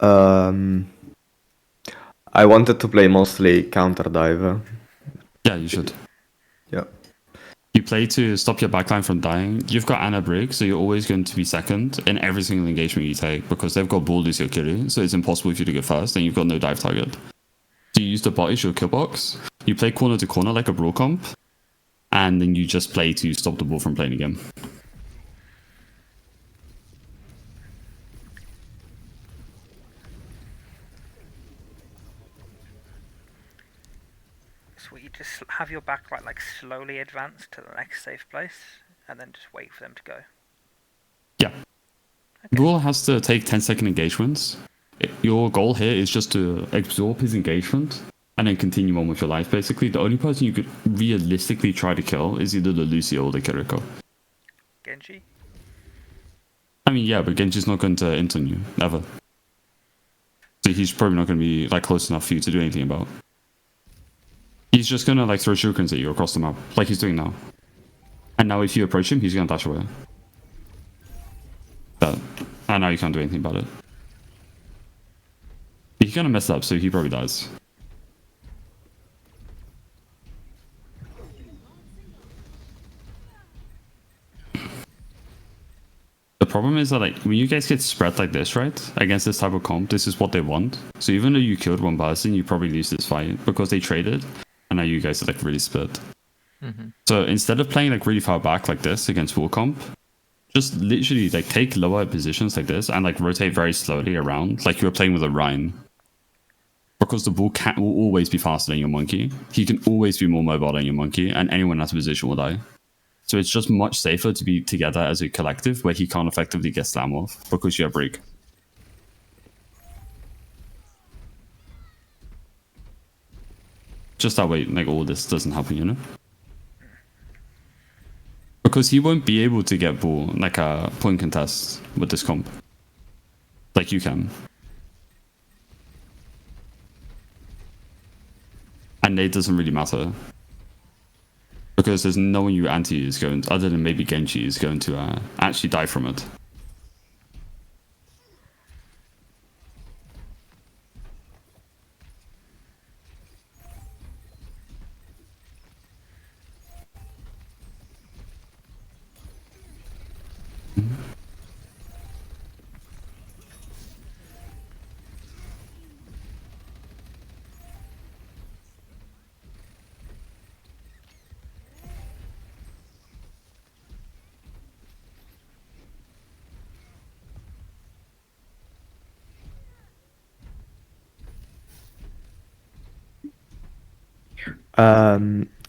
Um, I wanted to play mostly counter dive. Yeah, you should. Yeah. You play to stop your backline from dying. You've got Ana Brig, so you're always going to be second in every single engagement you take because they've got Bull Lucio Kiri, so it's impossible for you to get first, and you've got no dive target. So you use the bot as your kill box. You play corner to corner like a brawl comp, and then you just play to stop the ball from playing again. So you just have your backline like slowly advance to the next safe place, and then just wait for them to go. Yeah. Okay. Brawl has to take 10-second engagements. Your goal here is just to absorb his engagement and then continue on with your life, basically. The only person you could realistically try to kill is either the Lucio or the Kiriko. Genji? I mean, yeah, but Genji's not going to intern you, ever. So he's probably not going to be like close enough for you to do anything about. He's just going to like throw shurikens at you across the map, like he's doing now. And now if you approach him, he's going to dash away. And now you can't do anything about it. He's going to mess up, so he probably dies. The problem is that like when you guys get spread like this, right, against this type of comp, this is what they want. So even though you killed one person, you probably lose this fight because they traded, and now you guys are like really split. So instead of playing like really far back like this against full comp, just literally like take lower positions like this and like rotate very slowly around, like you were playing with a Rhine. Because the bull will always be faster than your monkey. He can always be more mobile than your monkey, and anyone in that position will die. So it's just much safer to be together as a collective where he can't effectively get slam off because you have Brig. Just that way, like all this doesn't happen, you know? Because he won't be able to get bull like a point contest with this comp. Like you can. And it doesn't really matter. Because there's no one you anti is going to, other than maybe Genji, is going to actually die from it.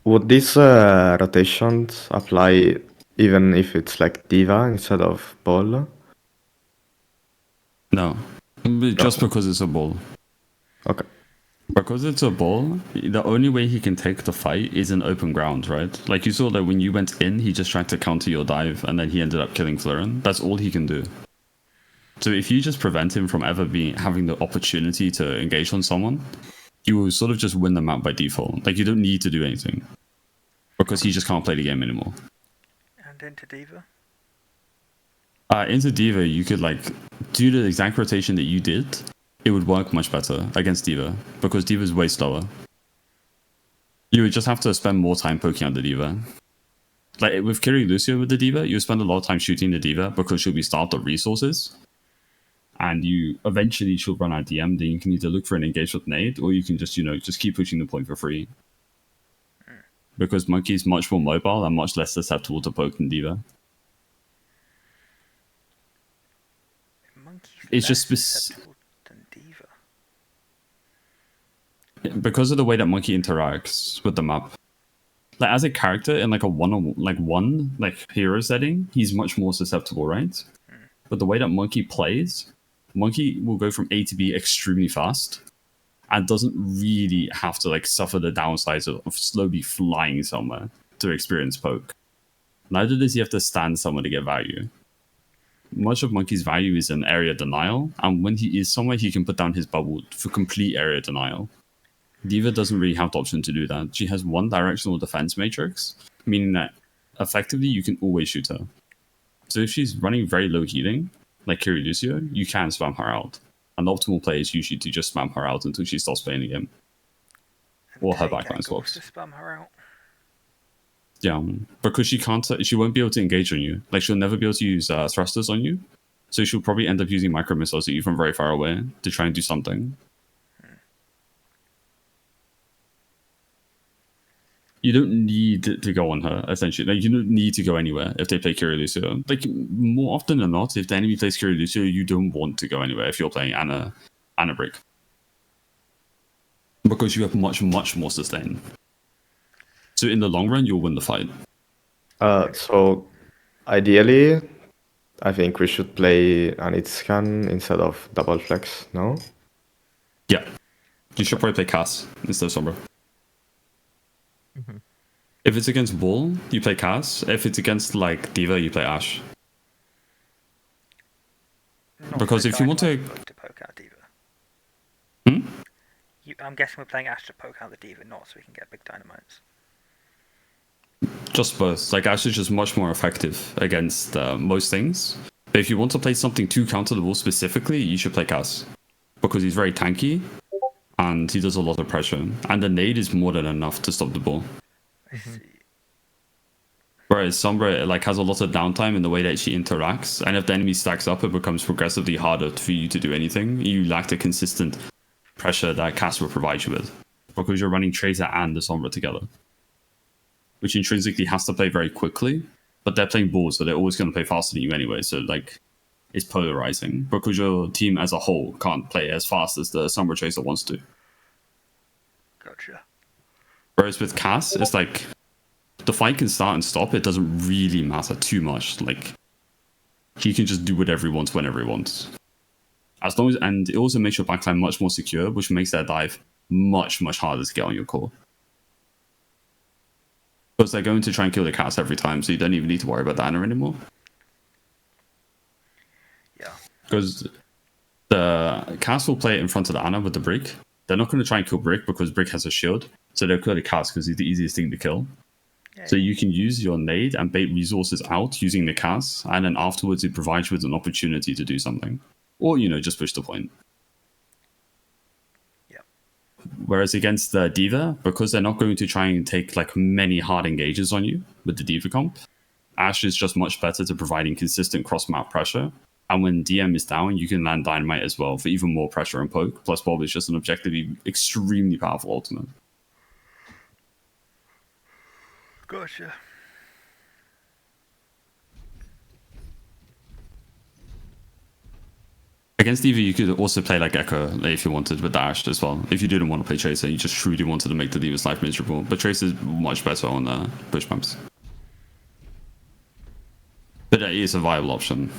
Would these rotations apply even if it's like Diva instead of Ball? No. Just because it's a ball. Okay. Because it's a ball, the only way he can take the fight is in open ground, right? Like you saw that when you went in, he just tried to counter your dive and then he ended up killing Florin. That's all he can do. So if you just prevent him from ever having the opportunity to engage on someone, you will sort of just win the map by default. Like you don't need to do anything. Because he just can't play the game anymore. And into Diva? Into Diva, you could like do the exact rotation that you did. It would work much better against Diva because Diva is way slower. You would just have to spend more time poking out the Diva. Like with Kiri Lucio with the Diva, you spend a lot of time shooting the Diva because she'll be starved of resources. And you eventually she'll run out of DM, then you can either look for an engage with nade or you can just, you know, just keep pushing the point for free. Because Monkey's much more mobile and much less susceptible to poke than Diva. Monkey's It's just susceptible than Diva. Because of the way that Monkey interacts with the map. Like as a character in like a one hero setting, he's much more susceptible, right? But the way that Monkey plays, Monkey will go from A to B extremely fast and doesn't really have to like suffer the downsides of slowly flying somewhere to experience poke. Neither does he have to stand somewhere to get value. Much of Monkey's value is in area denial, and when he is somewhere, he can put down his bubble for complete area denial. Diva doesn't really have the option to do that. She has one directional defense matrix, meaning that effectively you can always shoot her. So if she's running very low healing, like Kiri Lucio, you can spam her out. An optimal play is usually to just spam her out until she stops playing the game. And Or her take backline angles swaps. to spam her out. Yeah, because she won't be able to engage on you. Like, she'll never be able to use thrusters on you. So she'll probably end up using micro missiles at you from very far away to try and do something. You don't need to go on her, essentially. Like, you don't need to go anywhere if they play Kiri Lucio. Like, more often than not, if the enemy plays Kiri Lucio, you don't want to go anywhere if you're playing Anna Brick. Because you have much, much more sustain. So in the long run, you'll win the fight. So ideally, I think we should play Anitscan instead of double flex, no? Yeah. You should probably play Cass instead of Sombra. Mhm. If it's against Bull, you play Cass. If it's against, like, D.Va, you play Ashe. Not Because for if you want to- Dynamite, but to poke out D.Va. Hmm? I'm guessing we're playing Ashe to poke out the D.Va, not so we can get big dynamites. Just both. Like, Ashe is just much more effective against most things. But if you want to play something to counter the Bull specifically, you should play Cass. Because he's very tanky, and he does a lot of pressure. And the nade is more than enough to stop the Bull. I see. Whereas Sombra, like, has a lot of downtime in the way that she interacts, and if the enemy stacks up, it becomes progressively harder for you to do anything. You lack the consistent pressure that Cass will provide you with, because you're running Tracer and the Sombra together, which intrinsically has to play very quickly, but they're playing Bull, so they're always going to play faster than you anyway, so, like, it's polarizing, because your team as a whole can't play as fast as the Sombra Tracer wants to. Gotcha. Whereas with Cass, it's like, the fight can start and stop. It doesn't really matter too much. Like, he can just do whatever he wants whenever he wants. As long as, and it also makes your backline much more secure, which makes their dive much, much harder to get on your core. Because they're going to try and kill the Cass every time, so you don't even need to worry about the Ana anymore. Yeah. Because the Cass will play it in front of the Ana with the Brick. They're not going to try and kill Brick because Brick has a shield, so they'll kill the Cass because he's the easiest thing to kill. Yeah, So you can use your nade and bait resources out using the Cass, and then afterwards it provides you with an opportunity to do something. Or, you know, just push the point. Yeah. Whereas against the D.Va, because they're not going to try and take, like, many hard engages on you with the D.Va comp, Ashe is just much better to providing consistent cross-map pressure. And when DM is down, you can land Dynamite as well for even more pressure and poke. Plus Bob is just an objectively extremely powerful ultimate. Gotcha. Against D.Va, you could also play like Echo if you wanted with Ashe as well. If you didn't want to play Tracer, you just truly wanted to make the D.Va's life miserable. But Tracer is much better on push pumps. But that is a viable option.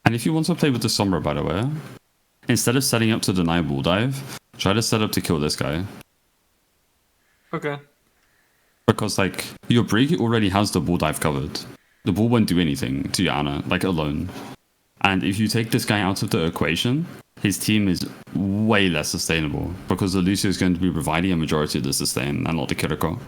And if you want to play with the Sombra, by the way, instead of setting up to deny Bull Dive, try to set up to kill this guy. Okay. Because, like, your Brig already has the Bull Dive covered. The Bull won't do anything to Yana, like, alone. And if you take this guy out of the equation, his team is way less sustainable. Because the Lucio is going to be providing a majority of the sustain, and not the Kiriko.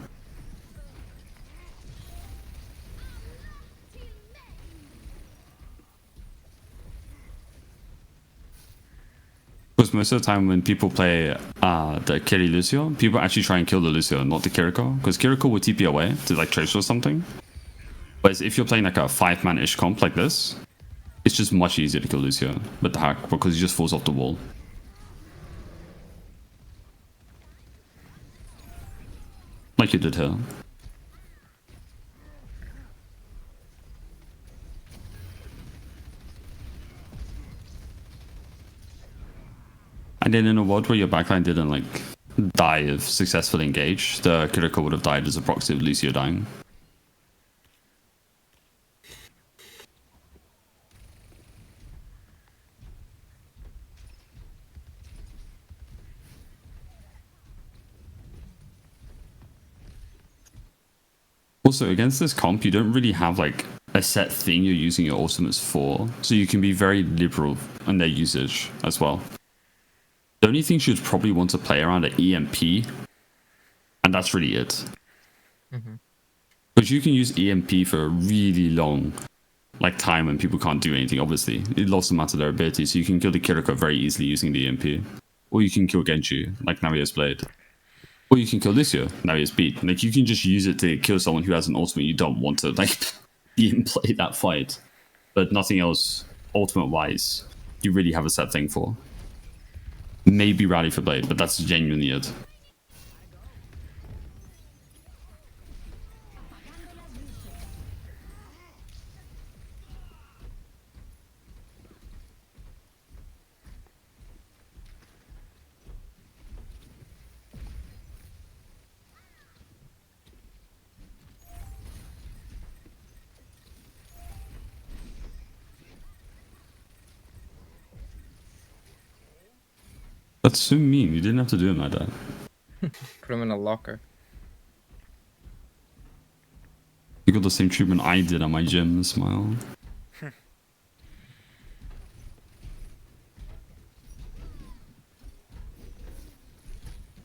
Because most of the time when people play the Kiri Lucio, people actually try and kill the Lucio, not the Kiriko. Because Kiriko will TP away to like Tracer or something. Whereas if you're playing like a 5-man-ish comp like this, it's just much easier to kill Lucio with the hack because he just falls off the wall. Like you did here. And then in a world where your backline didn't like die if successfully engaged, the Kiriko would have died as a proxy of Lucio dying. Also, against this comp, you don't really have like a set thing you're using your ultimates for, so you can be very liberal in their usage as well. The only thing you'd probably want to play around are EMP, and that's really it. Because you can use EMP for a really long time when people can't do anything, obviously. It lost them out of their ability, so you can kill the Kiriko very easily using the EMP. Or you can kill Genji, like Navia's Blade. Or you can kill Lucio, Navia's Beat. Like, you can just use it to kill someone who has an ultimate you don't want to, even play that fight. But nothing else, ultimate-wise, you really have a set thing for. Maybe Rally for Blade, but that's genuinely it. That's so mean. You didn't have to do him like that. Put him in a locker. You got the same treatment I did at my gym, smile.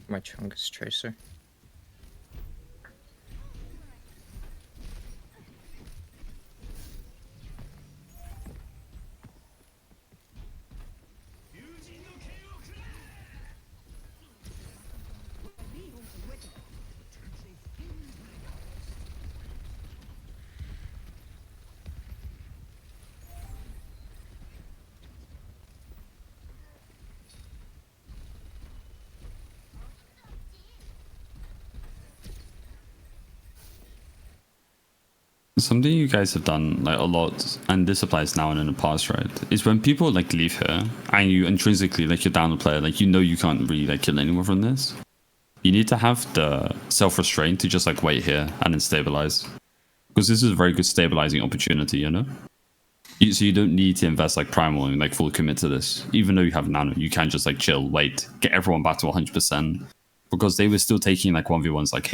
My Chungus Tracer. Something you guys have done a lot, and this applies now and in the past, right? Is when people leave here and you intrinsically you're down the player, you can't really kill anyone from this. You need to have the self-restraint to just wait here and then stabilize, because this is a very good stabilizing opportunity, you know. So you don't need to invest primal and full commit to this. Even though you have nano, you can just chill, wait, get everyone back to 100%, because they were still taking 1v1s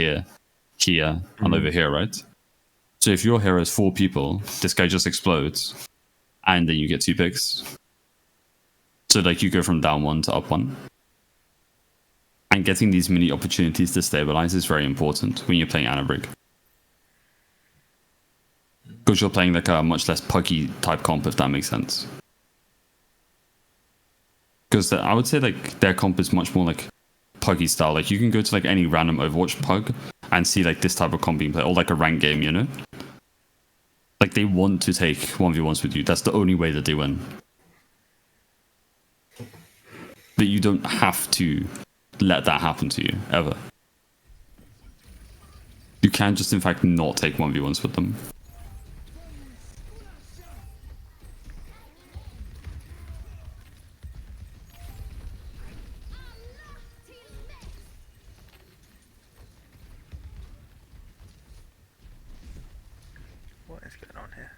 here, and over here, right? So if your hero is 4 people, this guy just explodes, and then you get 2 picks. So you go from down 1 to up 1. And getting these mini opportunities to stabilize is very important when you're playing Ana Brig. Because you're playing a much less puggy type comp, if that makes sense. Because I would say their comp is much more puggy style. You can go to any random Overwatch pug and see this type of comp being played, or a rank game, you know. They want to take 1v1s with you. That's the only way that they win. But you don't have to let that happen to you ever. You can just in fact not take 1v1s with them. What is going on here?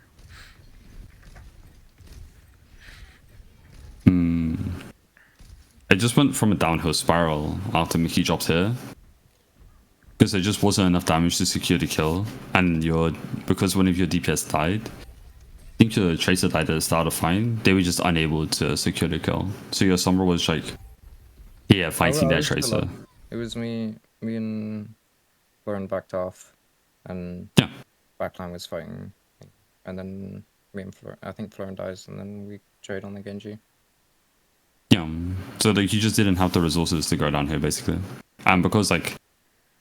I just went from a downhill spiral after Mickey dropped here, because there just wasn't enough damage to secure the kill, and because one of your DPS died, I think your Tracer died at the start of fight, they were just unable to secure the kill. So your Sombra was here fighting their Tracer. It was me and Lauren backed off, and Yeah. backline was fighting, and then me and I think Florin dies, and then we trade on the Genji. Yeah, so you just didn't have the resources to go down here, basically. And because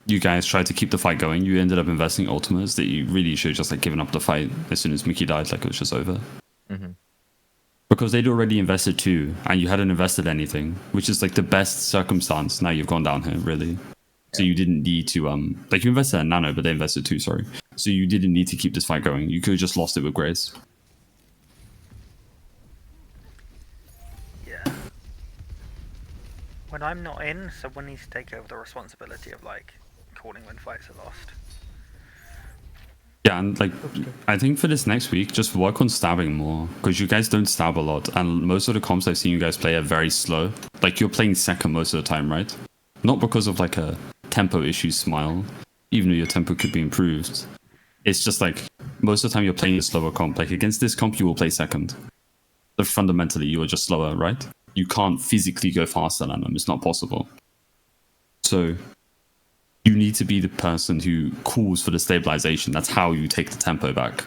you guys tried to keep the fight going, you ended up investing ultimates that you really should have just given up the fight as soon as Mickey died, it was just over. Because they'd already invested 2, and you hadn't invested anything, which is the best circumstance. Now you've gone down here, really. So you didn't need to you invested in Nano, but they invested 2, sorry. So you didn't need to keep this fight going. You could have just lost it with Grace. Yeah. When I'm not in, someone needs to take over the responsibility of calling when fights are lost. Yeah, and I think for this next week, just work on stabbing more, because you guys don't stab a lot, and most of the comps I've seen you guys play are very slow. You're playing second most of the time, right? Not because of a tempo issue, smile, even though your tempo could be improved, It's just like most of the time you're playing a slower comp. Like against this comp, you will play second. But fundamentally, you are just slower, right? You can't physically go faster than them. It's not possible. So you need to be the person who calls for the stabilization. That's how you take the tempo back.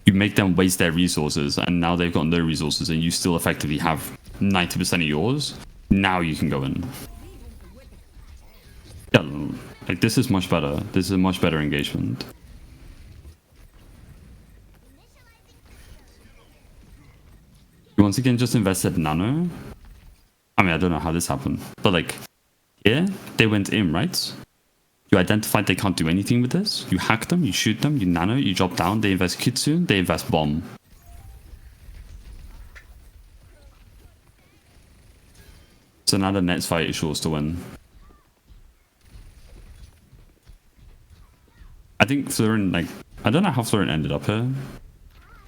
You make them waste their resources, and now they've got no resources, and you still effectively have 90% of yours. Now you can go in. Yeah, like this is much better. This is a much better engagement. You once again just invested nano. I mean, I don't know how this happened, but like, yeah, they went in, right? You identified they can't do anything with this. You hack them, you shoot them, you nano, you drop down, they invest Kitsune, they invest bomb. So now the next fight is sure to win. I think Florin, like, I don't know how Florin ended up here.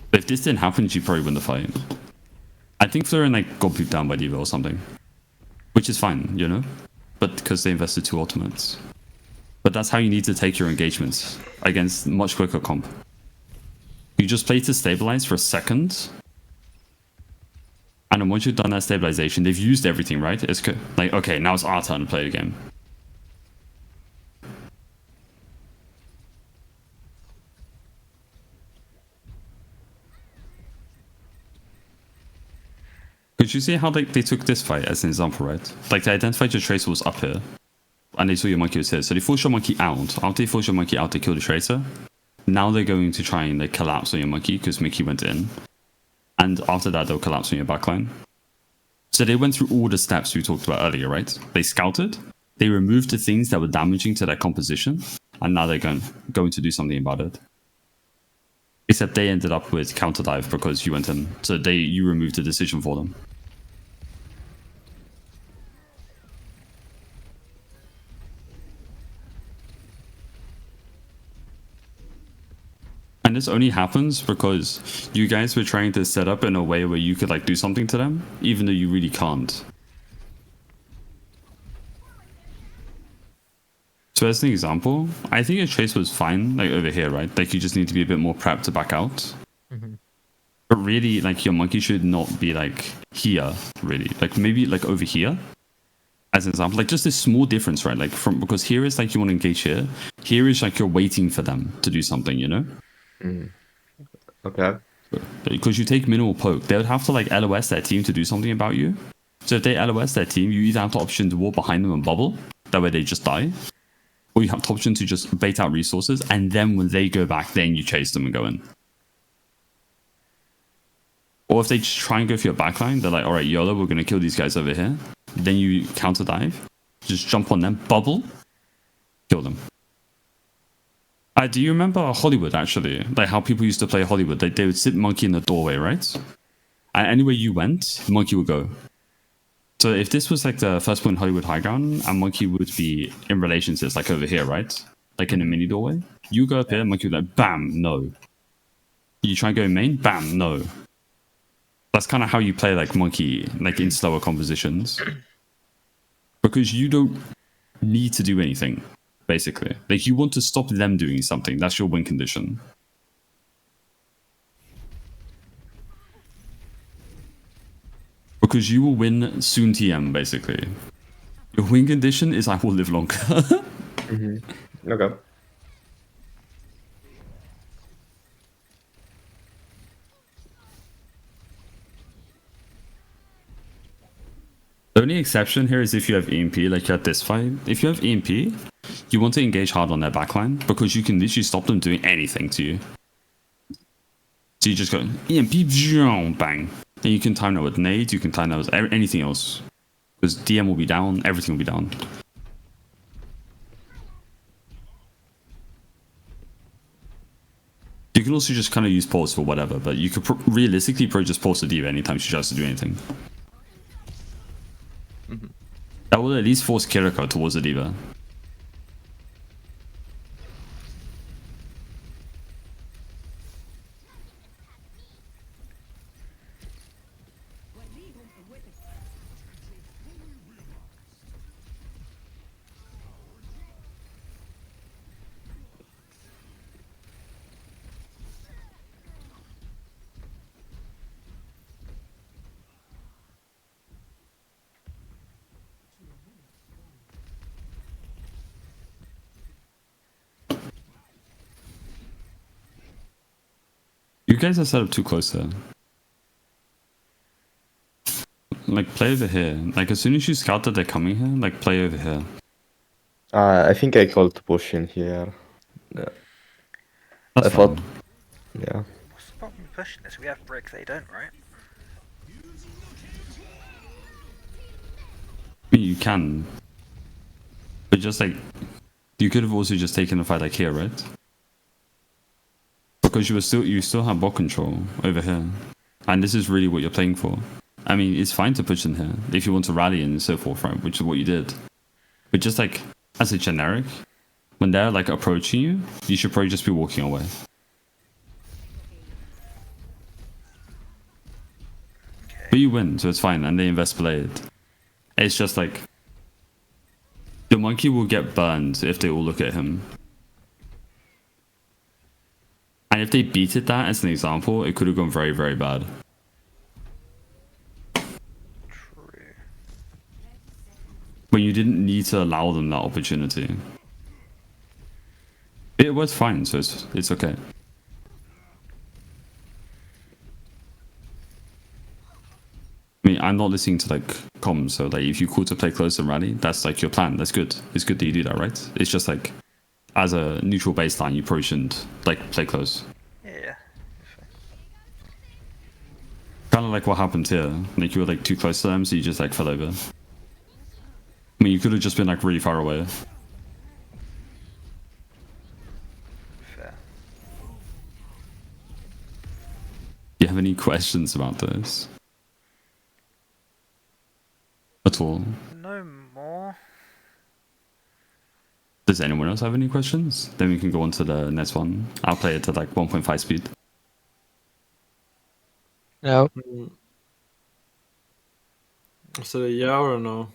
But if this didn't happen, she'd probably win the fight. I think Florin, like, got pooped down by D.Va or something. Which is fine, you know? But because they invested 2 ultimates. But that's how you need to take your engagements against much quicker comp. You just play to stabilize for a second. And then once you've done that stabilization, they've used everything, right? It's like, okay, now it's our turn to play the game. Could you see how they took this fight as an example, right? Like they identified your tracer was up here. And they saw your monkey was here. So they forced your monkey out. After they forced your monkey out, they killed the tracer. Now they're going to try and like collapse on your monkey because Mickey went in. And after that, they'll collapse on your backline. So they went through all the steps we talked about earlier, right? They scouted. They removed the things that were damaging to their composition. And now they're going to do something about it. Except they ended up with counter dive because you went in. So you removed the decision for them. And this only happens because you guys were trying to set up in a way where you could like do something to them, even though you really can't. So as an example, I think your trace was fine, like over here, right? Like you just need to be a bit more prepped to back out. Mm-hmm. But really, like your monkey should not be like here, really. Like maybe like over here, as an example. Like just this small difference, right? Like because here is like you want to engage here. Here is like you're waiting for them to do something, you know? Okay. Because you take minimal poke, they would have to like LOS their team to do something about you. So if they LOS their team, you either have the option to walk behind them and bubble, that way they just die. Or you have the option to just bait out resources, and then when they go back, then you chase them and go in. Or if they just try and go for your backline, they're like, alright, YOLO, we're going to kill these guys over here. Then you counter dive, just jump on them, bubble, kill them. Do you remember Hollywood, actually? Like how people used to play Hollywood? They would sit monkey in the doorway, right? And anywhere you went, monkey would go. So if this was like the first point Hollywood high ground, and monkey would be in relationships like over here, right? Like in a mini doorway. You go up here, monkey would like, bam, no. You try and go main, bam, no. That's kind of how you play like monkey, like in slower compositions. Because you don't need to do anything. Basically, like you want to stop them doing something. That's your win condition. Because you will win soon TM, basically. Your win condition is I will live longer. Okay. The only exception here is if you have EMP, like at this fight. If you have EMP, you want to engage hard on their backline because you can literally stop them doing anything to you. So you just go EMP, bang. And you can time that with nades, you can time that with anything else. Because DM will be down, everything will be down. You can also just kind of use pause for whatever, but you could realistically probably just pause the D.Va anytime she tries to do anything. Mm-hmm. That will at least force Kiriko towards the D.Va. You guys are set up too close there. Like, play over here. Like, as soon as you scout that they're coming here, like, play over here. I think I called to push in here. That's I thought, fine. yeah. What's the problem with pushing this? We have brick, they don't, right? I mean, you can. But just, like, you could have also just taken the fight, like, here, right? Because you still have bot control over here. And this is really what you're playing for. I mean, it's fine to push in here if you want to rally and so forth, right? Which is what you did. But just like, as a generic, when they're like approaching you, you should probably just be walking away. Okay. But you win, so it's fine, and they invest blade. It's just like, the monkey will get burned if they all look at him. And if they beated that as an example, it could have gone very, very bad. True. When you didn't need to allow them that opportunity. It was fine, so it's okay. I mean, I'm not listening to like comms, so like if you call to play close and rally, that's like your plan. That's good. It's good that you do that, right? It's just like, as a neutral baseline, you probably shouldn't like play close. Yeah. Kind of like what happened here. Like you were like too close to them, so you just like fell over. I mean, you could have just been like really far away. Fair. Do you have any questions about this? At all? No more. Does anyone else have any questions? Then we can go on to the next one. I'll play it at like 1.5 speed. No. Mm. Is it a yeah or a no?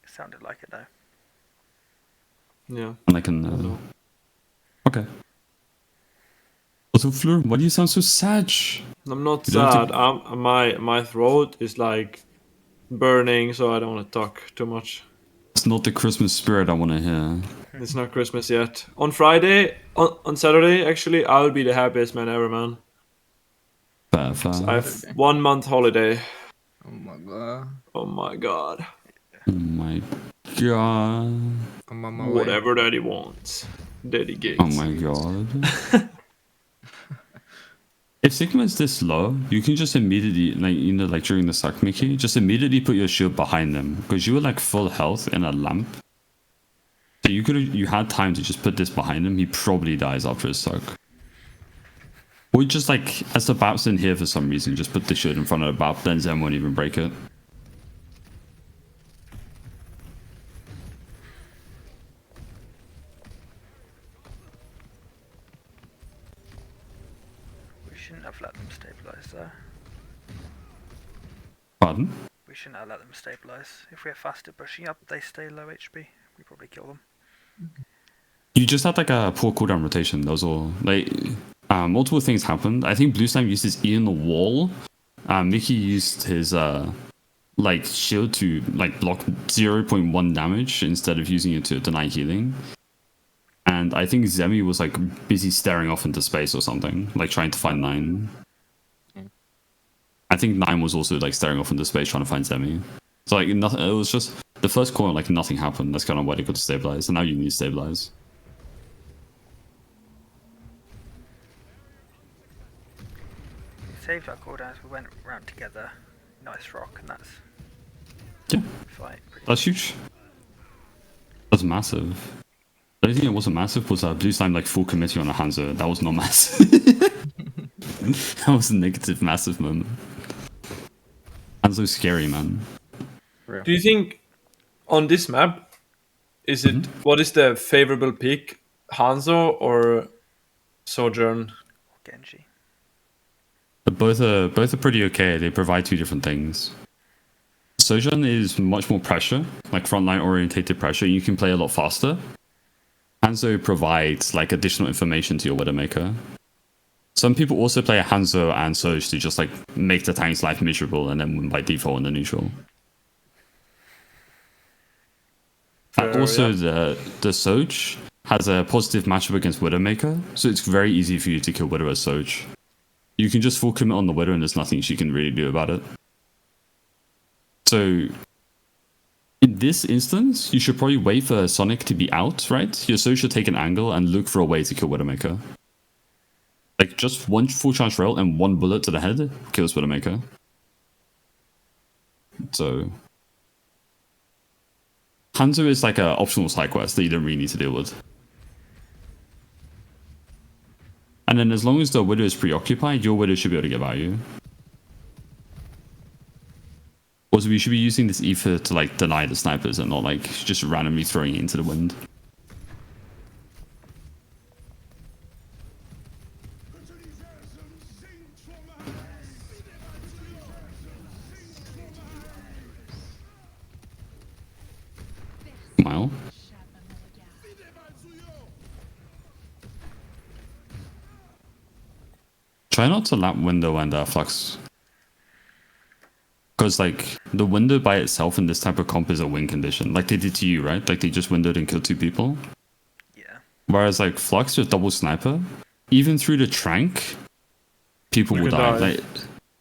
It sounded like it though. Yeah. And I can. No. Okay. Also, Fleur, why do you sound so sad? I'm not You don't have sad. My throat is like burning, so I don't want to talk too much. It's not the Christmas spirit I want to hear. It's not Christmas yet. On Friday, on Saturday, actually, I'll be the happiest man ever, man. Fair, fair. I have 1 month holiday. Oh my god. Oh my god. Oh my god. I'm on my way. Whatever Daddy wants. Daddy gates. Oh my god. If Sigma is this low, you can just immediately, like, you know, like during the suck, Mickey, just immediately put your shield behind them. Because you were like full health in a lamp. So you had time to just put this behind him. He probably dies after his suck. Or just like, as the Bap's in here for some reason, just put the shield in front of the Bap, then Zen won't even break it. We shouldn't have let them stabilize though. Pardon? We shouldn't have let them stabilize. If we're faster pushing up, they stay low HP. We probably kill them. You just had like a poor cooldown rotation, that was all. Like, multiple things happened. I think Blue Slime used his E in the wall. Mickey used his like shield to like block 0.1 damage instead of using it to deny healing. And I think Zemi was like busy staring off into space or something, like trying to find Nine. I think Nine was also like staring off into space trying to find Zemi. So like nothing. It was just the first corner, like nothing happened. That's kind of why they got to stabilize, and now you need to stabilize. We saved our cooldowns. We went round together. Nice rock, and that's Yeah, fight. Pretty that's huge. That's massive. The only thing that wasn't massive was Blue Slime like full committee on a Hanzo. That was not massive. That was a negative massive moment. Hanzo's scary, man. Do you think on this map, is it what is the favorable pick, Hanzo or Sojourn? Genji. But both are pretty okay. They provide two different things. Sojourn is much more pressure, like frontline orientated pressure. You can play a lot faster. Hanzo provides like additional information to your Widowmaker. Some people also play a Hanzo and Soj to just like make the tank's life miserable and then win by default in the neutral. And Fair, also yeah. the Soj has a positive matchup against Widowmaker, so it's very easy for you to kill Widow as Soch. You can just full commit on the Widow and there's nothing she can really do about it. So, in this instance, you should probably wait for Sonic to be out, right? Your Soch should take an angle and look for a way to kill Widowmaker. Like, just one full charge rail and one bullet to the head kills Widowmaker. So... Hanzo is like an optional side quest that you don't really need to deal with. And then as long as the Widow is preoccupied, your Widow should be able to get value. Also, we should be using this ether to like deny the snipers and not like just randomly throwing it into the wind. Smile. Try not to lap window and flux. Because like the window by itself in this type of comp is a win condition. Like they did to you, right? Like they just windowed and killed 2 people. Yeah. Whereas like flux with double sniper, even through the trank, people will die. Like,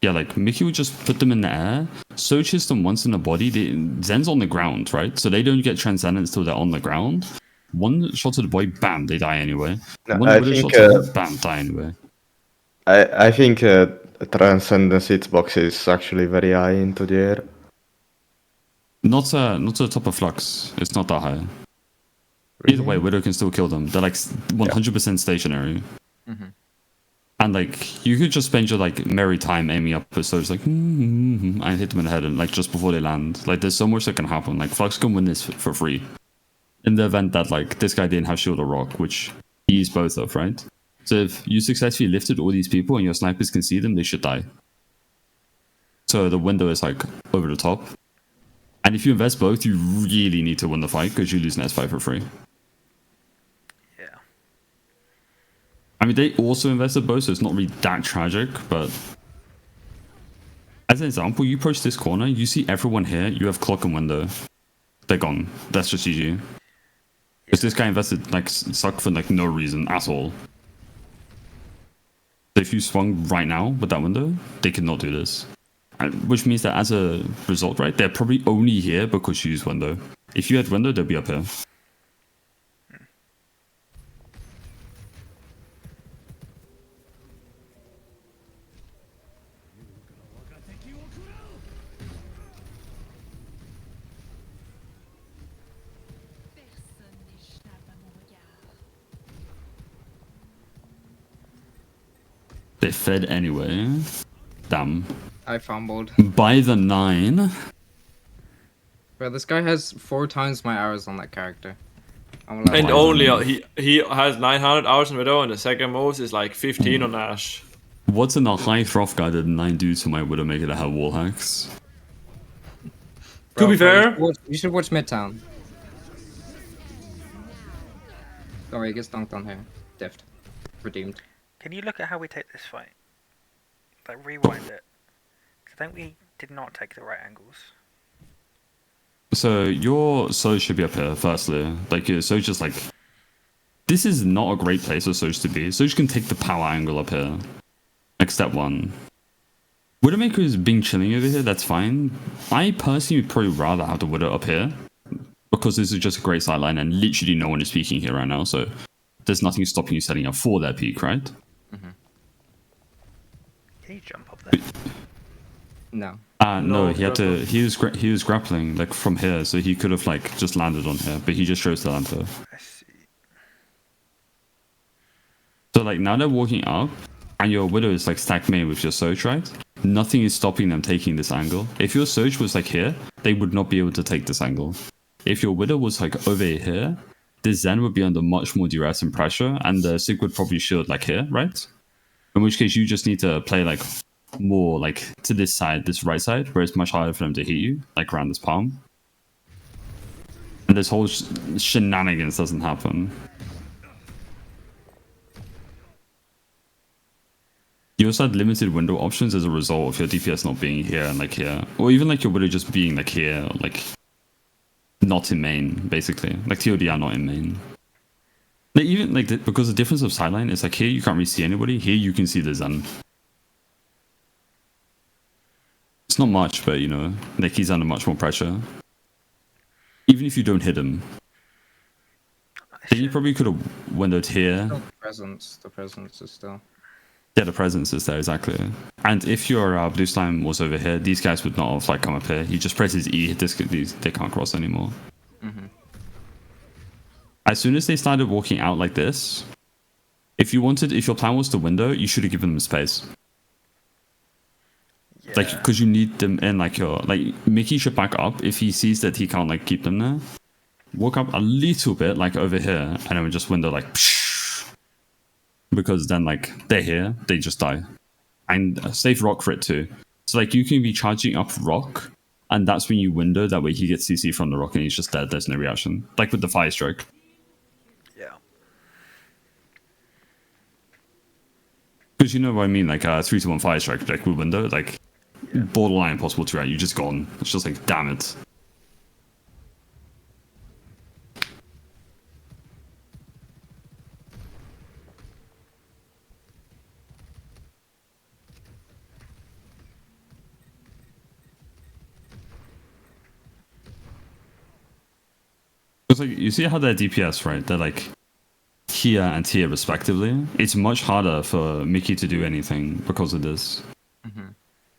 yeah, like Mickey would just put them in the air. Soch hits them once in the body. Zen's on the ground, right? So they don't get transcendence till they're on the ground. One shot to the boy, bam, they die anyway. No, One I bullet think, shot to them, bam, die anyway. I think Transcendence hitbox is actually very high into the air. Not to the top of flux. It's not that high. Either way, Widow can still kill them. They're like 100% stationary. Mm-hmm. And like you could just spend your like merry time aiming up at Soch like and hit them in the head and like just before they land. Like there's so much that can happen. Like Flux can win this for free. In the event that like this guy didn't have shield or rock, which he used both of, right? So if you successfully lifted all these people and your snipers can see them, they should die. So the window is like over the top. And if you invest both, you really need to win the fight because you lose an S5 for free. Yeah. I mean, they also invested both, so it's not really that tragic, but... As an example, you approach this corner, you see everyone here, you have clock and window. They're gone. That's just GG. Because this guy invested, like, suck for, like, no reason at all. So if you swung right now with that window, they could not do this. Which means that as a result, right, they're probably only here because you use window. If you had window, they'd be up here. They fed anyway. Damn. I fumbled. By the 9. Bro, this guy has 4 times my hours on that character. And only he has 900 hours in Widow, and the second most is like 15 on Ash. What's in the high Throff guy did 9 do to my Widowmaker that had wall hacks? To be fair, you should watch Midtown. Oh, he gets dunked on here. Diffed. Redeemed. Can you look at how we take this fight? Like, rewind it. 'Cause I think we did not take the right angles. So your Soch should be up here, firstly. Like your Soch is like... This is not a great place for Soch to be. Soch can take the power angle up here. Like step 1. Widowmaker is being chilling over here, that's fine. I personally would probably rather have the Widow up here. Because this is just a great sideline and literally no one is peeking here right now, so... There's nothing stopping you setting up for that peak, right? Mm-hmm. Can you jump up there? No. No, he was grappling like from here, so he could have like just landed on here, but he just chose to land here. I see. So like now they're walking up, and your Widow is like stacked main with your Soch, right? Nothing is stopping them taking this angle. If your Soch was like here, they would not be able to take this angle. If your Widow was like over here, this Zen would be under much more duress and pressure, and the Sig would probably shield like here, right? In which case you just need to play like more like to this side, this right side, where it's much harder for them to hit you, like around this palm. And this whole shenanigans doesn't happen. You also had limited window options as a result of your DPS not being here and like here. Or even like your Widow just being like here, or, like not in main, basically. Like TODR not in main. Like, even like because the difference of sideline is like here you can't really see anybody. Here you can see the Zen. It's not much, but you know, like he's under much more pressure. Even if you don't hit him, then you probably could have windowed here. Still the presence is still. Yeah, the presence is there, exactly. And if your blue slime was over here, these guys would not have like come up here. You just press his E, they can't cross anymore. As soon as they started walking out like this, if your plan was to window, you should have given them space. Yeah. Like, because you need them in like Mickey should back up if he sees that he can't like keep them there. Walk up a little bit like over here, and then we just window like because then like they're here, they just die. And save rock for it too. So like you can be charging up rock, and that's when you window, that way he gets CC from the rock and he's just dead, there's no reaction. Like with the fire strike. Yeah. Because you know what I mean, like 3-1 fire strike, like with window, like borderline impossible to react, you're just gone. It's just like, damn it. It's like, you see how they're DPS, right? They're like here and here respectively. It's much harder for Mickey to do anything because of this.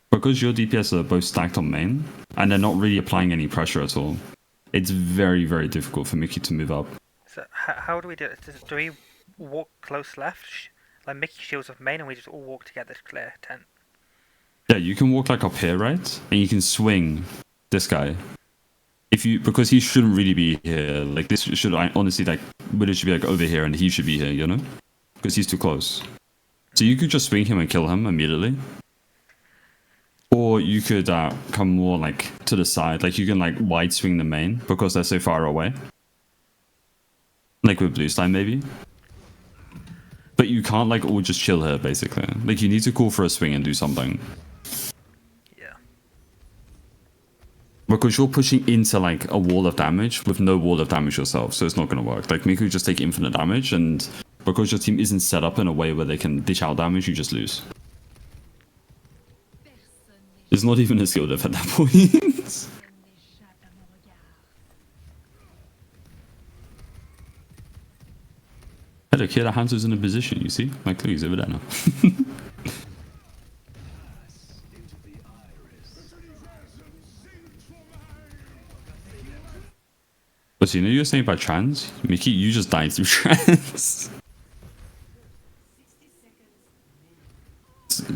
Because your DPS are both stacked on main, and they're not really applying any pressure at all. It's very, very difficult for Mickey to move up. So how do we do it? Do we walk close left? Like Mickey shields off main and we just all walk together to clear tent? Yeah, you can walk like up here, right? And you can swing this guy. Because he shouldn't really be here. Like this should honestly like Widow should be like over here and he should be here, you know? Because he's too close. So you could just swing him and kill him immediately. Or you could come more like to the side. Like you can like wide swing the main because they're so far away. Like with blue slime maybe. But you can't like all just chill here basically. Like you need to call for a swing and do something. Yeah. Because you're pushing into like a wall of damage with no wall of damage yourself, so it's not going to work. Like Miku just take infinite damage, and because your team isn't set up in a way where they can dish out damage, you just lose. It's not even a skill diff at that point. Hey, look here, the Hanzo's in a position, you see? My clue's over there now. But so you know you were saying about trans? Mickey, you just died through trans.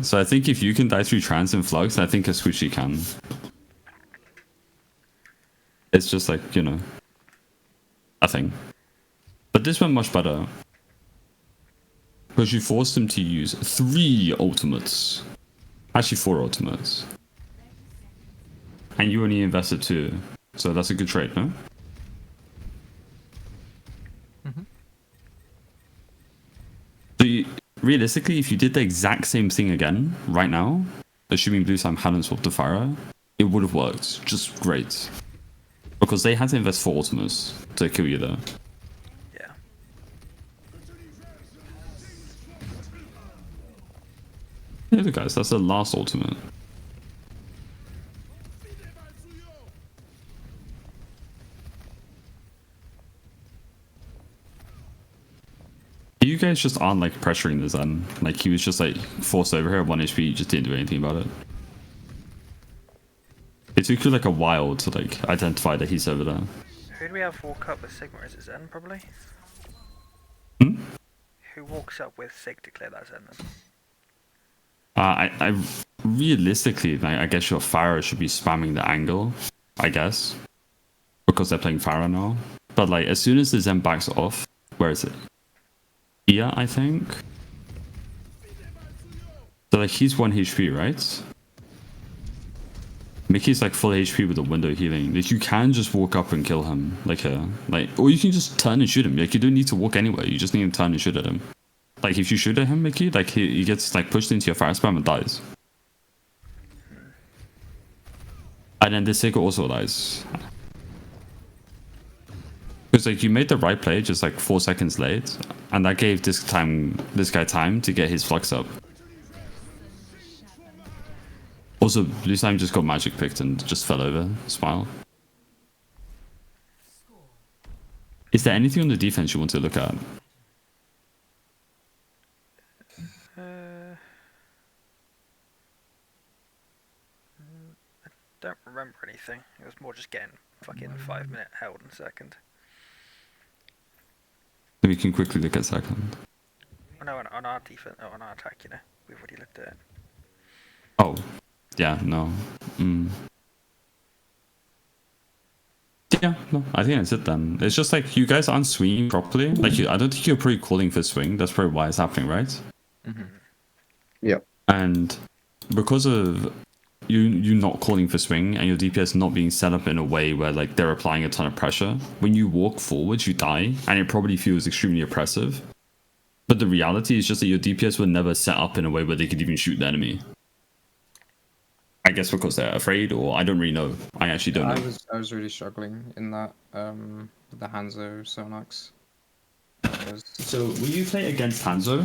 So I think if you can die through trans and flux, I think a squishy can. It's just like, you know, a thing. But this went much better. Because you forced him to use 3 ultimates. Actually 4 ultimates. And you only invested 2. So that's a good trade, no? So realistically, if you did the exact same thing again, right now, assuming Blue Slime hadn't swapped to Pharah, it would have worked just great. Because they had to invest 4 ultimates to kill you there. Yeah. Hey, look guys, that's the last ultimate. You guys just aren't like pressuring the Zen. Like he was just like forced over here at 1 HP, you just didn't do anything about it. It took you like a while to like identify that he's over there. Who do we have walk up with Sigma? Is it Zen probably? Hmm? Who walks up with Sig to clear that Zen then? I realistically, like, I guess your Pharah should be spamming the angle, I guess. Because they're playing Pharah now. But like as soon as the Zen backs off, where is it? Yeah, I think. So like he's 1 HP, right? Mickey's like full HP with the window healing. Like you can just walk up and kill him, like here, or you can just turn and shoot him. Like you don't need to walk anywhere. You just need to turn and shoot at him. Like if you shoot at him, Mickey, like he gets like pushed into your fire spam and dies. And then the Sig also dies. Because like you made the right play just like 4 seconds late, and that gave this guy time to get his flux up. Also, Blue Slime just got magic picked and just fell over. Smile. Is there anything on the defense you want to look at? Don't remember anything. It was more just getting fucking 5 minute held in second. We can quickly look at second. Oh, no, on our defense, on our attack, you know, we've already looked at it. Oh, yeah, no. Yeah, no, I think that's it then. It's just like you guys aren't swinging properly. Like, I don't think you're pre-calling for swing. That's probably why it's happening, right? Yeah. And because of you not calling for swing and your DPS not being set up in a way where like they're applying a ton of pressure, when you walk forwards, you die, and it probably feels extremely oppressive. But the reality is just that your DPS were never set up in a way where they could even shoot the enemy. I guess because they're afraid, or I don't really know. I actually don't know. I was really struggling in that with the Hanzo Sonax. So when you play against Hanzo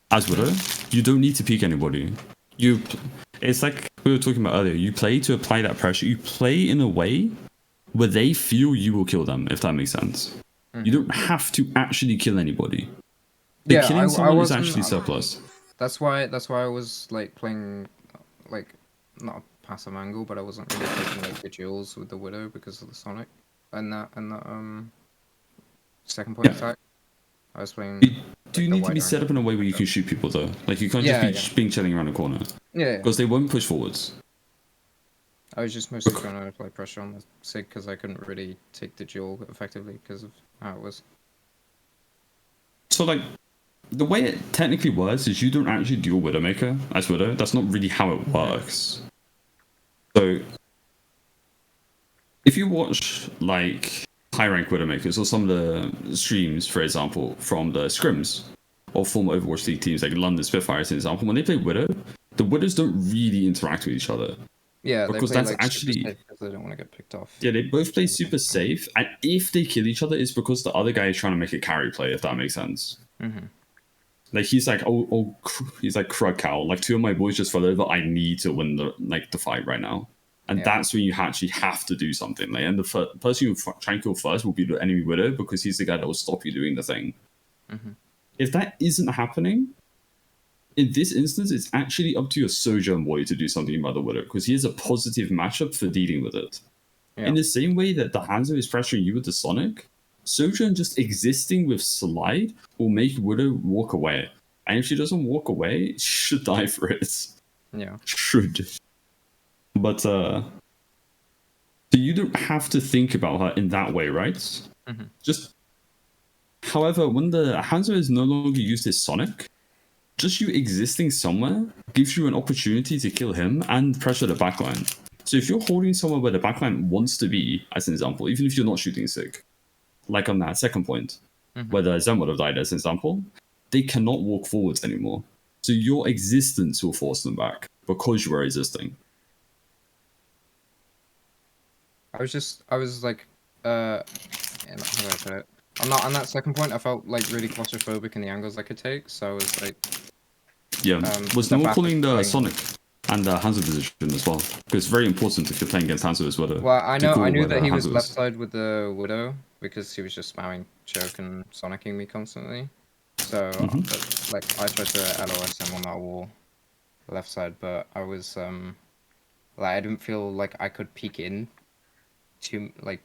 as Widow, you don't need to peek anybody. It's like we were talking about earlier. You play to apply that pressure. You play in a way where they feel you will kill them, if that makes sense. You don't have to actually kill anybody. Killing someone is actually surplus. That's why I was like playing like not a passive angle, but I wasn't really taking like the duels with the Widow because of the Sonic and that second point attack. I was playing. Do you need to be set up in a way where you can shoot people though? Like you can't just be chilling around the corner. Yeah. Because they won't push forwards. I was just mostly trying to apply pressure on the Sig because I couldn't really take the duel effectively because of how it was. So like, the way it technically works is you don't actually duel Widowmaker as Widow. That's not really how it works. So, if you watch like high rank Widowmakers or some of the streams, for example, from the scrims or former Overwatch League teams like London Spitfires, for example, when they play Widow, the Widows don't really interact with each other. Yeah, because they play, that's like, actually super safe because they don't want to get picked off. Yeah, they both play super safe, and if they kill each other, it's because the other guy is trying to make a carry play. If that makes sense. Like he's like, he's like Krug Cow. Like 2 of my boys just fell over. I need to win the fight right now, and that's when you actually have to do something. Like, and the person you try and kill first will be the enemy Widow because he's the guy that will stop you doing the thing. If that isn't happening, in this instance, it's actually up to your Sojourn boy to do something about the Widow because he has a positive matchup for dealing with it. In the same way that the Hanzo is pressuring you with the Sonic, Sojourn just existing with Slide will make Widow walk away. And if she doesn't walk away, she should die for it. Yeah. Should. But, so you don't have to think about her in that way, right? Just, however, when the Hanzo is no longer used as Sonic, just you existing somewhere gives you an opportunity to kill him and pressure the backline. So if you're holding somewhere where the backline wants to be, as an example, even if you're not shooting Sig, like on that second point, where the Zen would have died as an example, they cannot walk forwards anymore. So your existence will force them back because you are resisting. I was like, how do I put it? On that second point, I felt like really claustrophobic in the angles I could take, so I was like... Yeah, was the no one back calling the thing. Sonic and the Hanzo position as well? Because it's very important if you're playing against Hanzo as well. Well, I knew that he was Hanzo left side with the Widow, because he was just spamming choke and sonicking me constantly. So, like, I tried to LOS him on that wall, left side, but I was, like, I didn't feel like I could peek in to, like...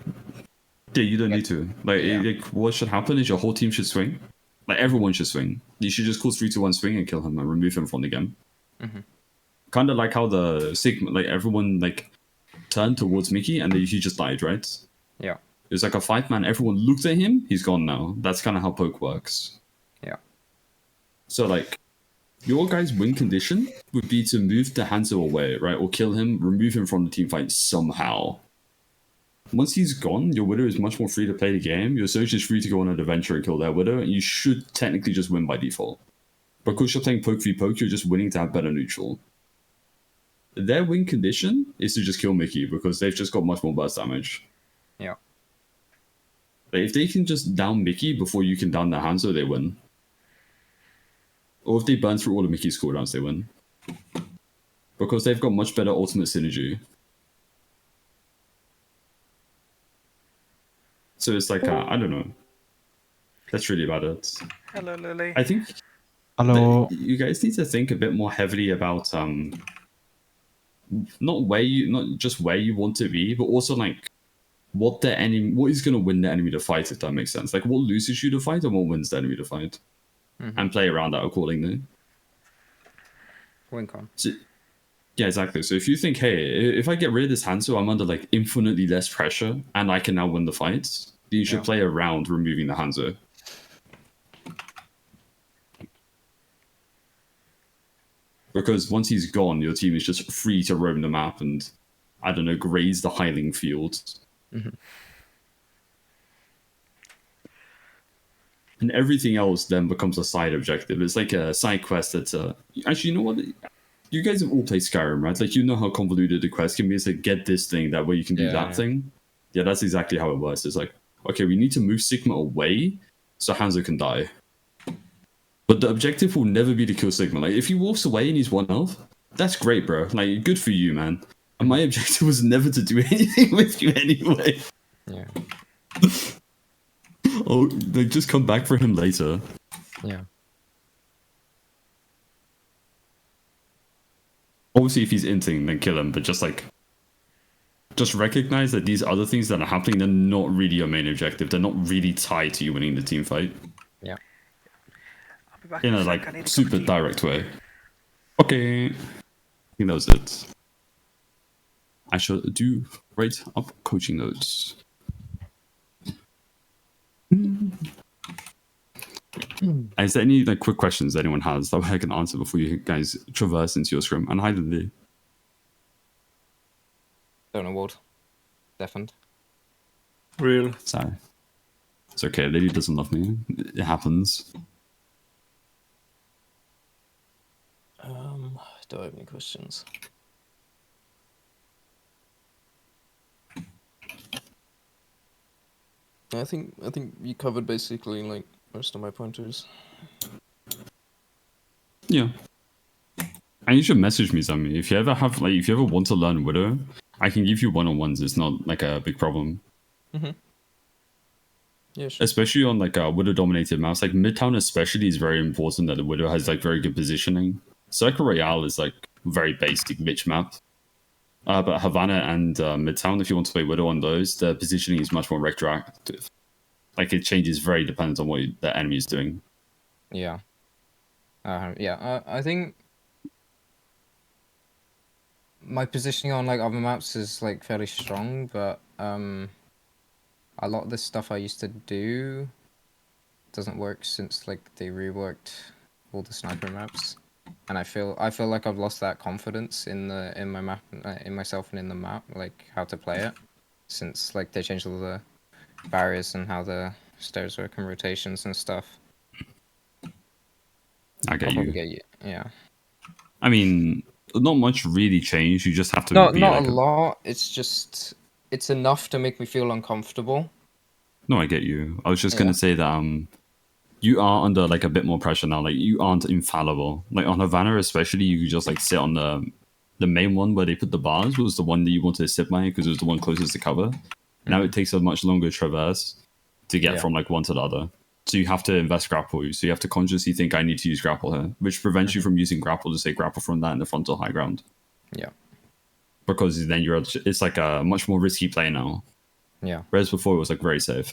Yeah, you don't need to. Like, what should happen is your whole team should swing. Like, everyone should swing. You should just call 3-2-1 swing and kill him and remove him from the game. Kind of like how the Sigma, like, everyone, like, turned towards Mickey and then he just died, right? Yeah. It was like a 5-man, everyone looked at him, he's gone now. That's kind of how poke works. Yeah. So, like, your guys' win condition would be to move the Hanzo away, right? Or kill him, remove him from the team fight somehow. Once he's gone, your Widow is much more free to play the game. Your Surge is free to go on an adventure and kill their Widow, and you should technically just win by default. Because you're playing poke v poke, you're just winning to have better neutral. Their win condition is to just kill Mickey, because they've just got much more burst damage. Yeah. Like, if they can just down Mickey before you can down the Hanzo, they win. Or if they burn through all of Mickey's cooldowns, they win. Because they've got much better ultimate synergy. So it's like, I don't know. That's really about it. Hello, Lily. I think Hello. you guys need to think a bit more heavily about not just where you want to be, but also like what is going to win the enemy to fight, if that makes sense. Like what loses you to fight and what wins the enemy to fight, and play around that accordingly. Win con. So, yeah, exactly. So if you think, hey, if I get rid of this Hanzo, I'm under like infinitely less pressure and I can now win the fights, then you should play around removing the Hanzo. Because once he's gone, your team is just free to roam the map and, I don't know, graze the Highling fields. And everything else then becomes a side objective. It's like a side quest that's... Actually, you know what? You guys have all played Skyrim, right? Like, you know how convoluted the quest can be. It's like, get this thing, that way you can do that thing. Yeah, that's exactly how it works. It's like, okay, we need to move Sigma away so Hanzo can die. But the objective will never be to kill Sigma. Like, if he walks away and he's 1 health, that's great, bro. Like, good for you, man. And my objective was never to do anything with you anyway. Yeah. Oh, they just come back for him later. Yeah. Obviously, if he's inting, then kill him. But just like, just recognize that these other things that are happening, they're not really your main objective. They're not really tied to you winning the team fight. Yeah. I'll be back In in a sec. like I need a cup super of tea. direct way. Okay. I think that was it. I shall do write up coaching notes. Is there any like quick questions that anyone has that I can answer before you guys traverse into your scrim? And hi, Lindy. Don't know what. Deafened. Real. Sorry. It's okay. Lady doesn't love me. It happens. Do I have any questions? I think you covered basically like most of my pointers. Yeah. And you should message me, Sammy. If you ever want to learn Widow, I can give you one-on-ones. It's not like a big problem. Yeah, sure. Especially on like a Widow dominated maps. Like Midtown especially is very important that the Widow has like very good positioning. Circle Royale is like very basic bitch map. But Havana and Midtown, if you want to play Widow on those, the positioning is much more retroactive. Like it changes very dependent on what the enemy is doing. Yeah. I think my positioning on like other maps is like fairly strong, but a lot of the stuff I used to do doesn't work since like they reworked all the sniper maps, and I feel like I've lost that confidence in my map, in myself and in the map, like how to play it, since like they changed all the barriers and how the stairs work and rotations and stuff. I get I'll probably you. get you. Yeah. I mean, not much really changed. You just have to No, be not like a lot. It's just it's enough to make me feel uncomfortable. No, I get you. I was just Yeah. gonna say that you are under like a bit more pressure now. Like you aren't infallible. Like on Havana especially, you could just like sit on the main one where they put the bars was the one that you wanted to sit by because it was the one closest to cover. Now it takes a much longer traverse to get Yeah. from like one to the other. So you have to invest grapple. So you have to consciously think I need to use grapple here, which prevents you from using grapple to say grapple from that in the frontal high ground. Yeah. Because then it's like a much more risky play now. Yeah. Whereas before it was like very safe.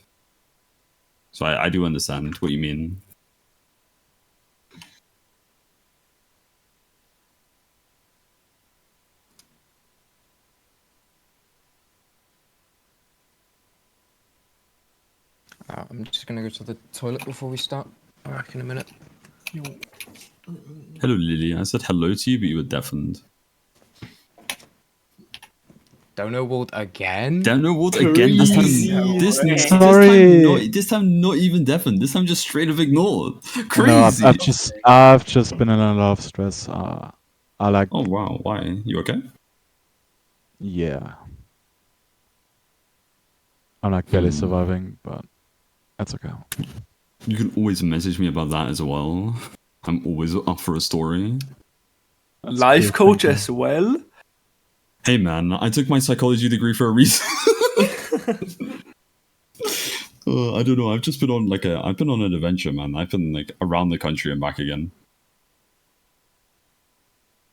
So I do understand what you mean. I'm just gonna go to the toilet before we start. Back in a minute. Hello, Lily. I said hello to you, but you were deafened. Don't know what again? Don't know what again. This time not even deafened. This time just straight up ignored. Crazy. No, I've just been in a lot of stress. I like, Oh wow, why? You okay? yeah. I'm like barely surviving, but That's okay. You can always message me about that as well. I'm always up for a story. Life cool, coach thank you. as well. Hey man, I took my psychology degree for a reason. I don't know. I've just been on I've been on an adventure, man. I've been like around the country and back again.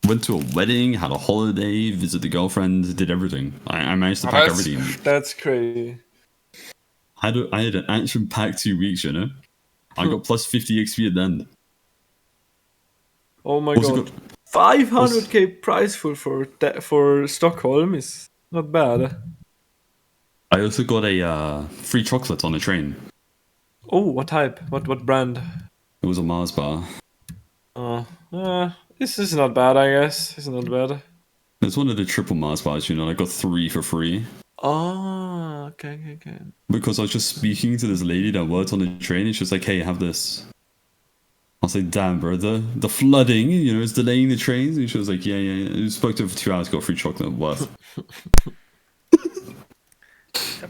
Went to a wedding, had a holiday, visited the girlfriend, did everything. I managed to pack everything. That's crazy. I had an action-packed 2 weeks, you know. I got plus 50 XP at the end. Oh my Also god. got- 500k prize for Stockholm is not bad. I also got a free chocolate on the train. Oh, what type? What brand? It was a Mars bar. This is not bad, I guess. It's not bad. It's one of the triple Mars bars, you know. I got 3 for free. Oh, okay. Because I was just speaking to this lady that worked on the train, and she was like, "Hey, have this." I was like, "Damn, bro, the flooding, you know, is delaying the trains." And she was like, "Yeah." I spoke to her for 2 hours, got free chocolate worth.